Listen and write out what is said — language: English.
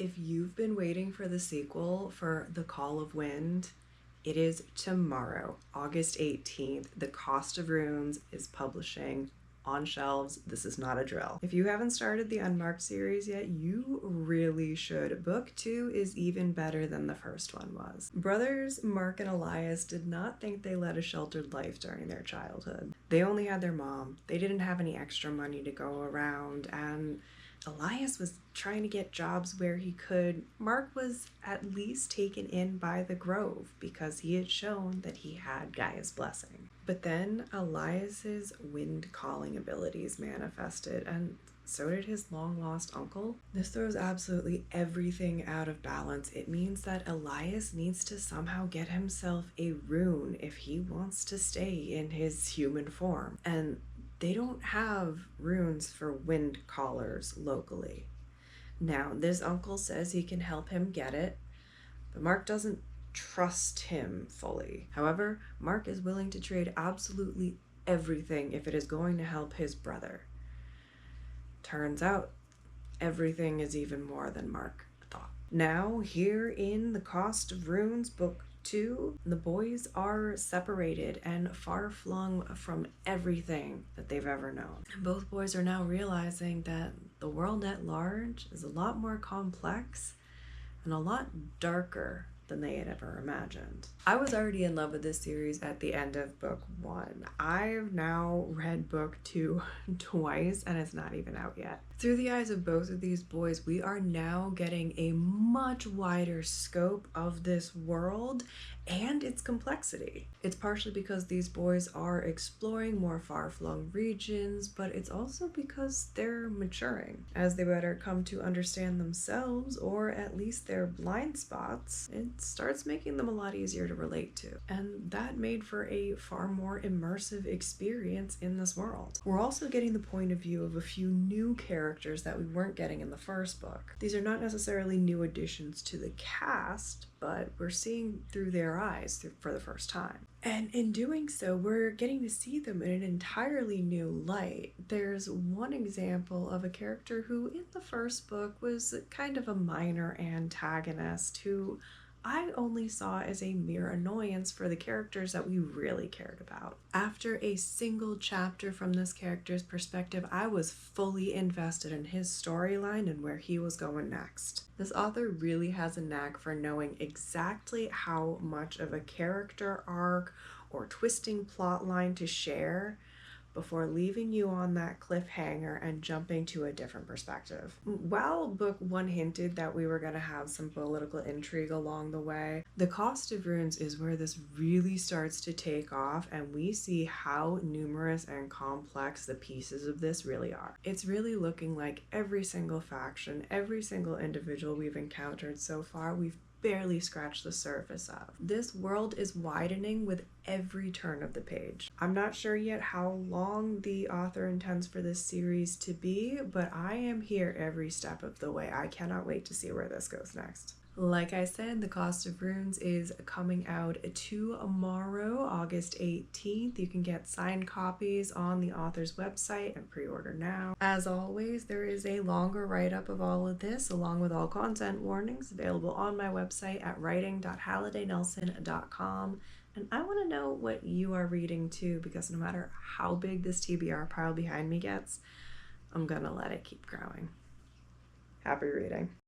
If you've been waiting for the sequel for The Call of Wind, it is tomorrow, August 18th. The Cost of Runes is publishing on shelves. This is not a drill. If you haven't started the Unmarked series yet, you really should. Book 2 is even better than the first one was. Brothers Mark and Elias did not think they led a sheltered life during their childhood. They only had their mom. They didn't have any extra money to go around, and Elias was trying to get jobs where he could. Mark was at least taken in by the Grove because he had shown that he had Gaia's blessing. But then Elias's wind calling abilities manifested, and so did his long-lost uncle. This throws absolutely everything out of balance. It means that Elias needs to somehow get himself a rune if he wants to stay in his human form. And they don't have runes for wind callers locally. Now, this uncle says he can help him get it, but Mark doesn't trust him fully. However, Mark is willing to trade absolutely everything if it is going to help his brother. Turns out, everything is even more than Mark thought. Now, here in The Cost of Runes, Book 2, the boys are separated and far-flung from everything that they've ever known. Both boys are now realizing that the world at large is a lot more complex and a lot darker than they had ever imagined. I was already in love with this series at the end of book 1. I've now read book 2 twice and it's not even out yet. Through the eyes of both of these boys, we are now getting a much wider scope of this world and its complexity. It's partially because these boys are exploring more far-flung regions, but it's also because they're maturing. As they better come to understand themselves, or at least their blind spots, it starts making them a lot easier to relate to. And that made for a far more immersive experience in this world. We're also getting the point of view of a few new characters that we weren't getting in the first book. These are not necessarily new additions to the cast, but we're seeing through their eyes for the first time. And in doing so, we're getting to see them in an entirely new light. There's one example of a character who in the first book was kind of a minor antagonist who I only saw as a mere annoyance for the characters that we really cared about. After a single chapter from this character's perspective, I was fully invested in his storyline and where he was going next. This author really has a knack for knowing exactly how much of a character arc or twisting plot line to share before leaving you on that cliffhanger and jumping to a different perspective. While book 1 hinted that we were going to have some political intrigue along the way, The Cost of Runes is where this really starts to take off, and we see how numerous and complex the pieces of this really are. It's really looking like every single faction, every single individual we've encountered so far, we've barely scratched the surface of. This world is widening with every turn of the page. I'm not sure yet how long the author intends for this series to be, but I am here every step of the way. I cannot wait to see where this goes next. Like I said, The Cost of Runes is coming out tomorrow, August 18th. You can get signed copies on the author's website and pre-order now. As always, there is a longer write-up of all of this, along with all content warnings, available on my website at writing.hallidaynelson.com. And I want to know what you are reading too, because no matter how big this TBR pile behind me gets, I'm gonna let it keep growing. Happy reading.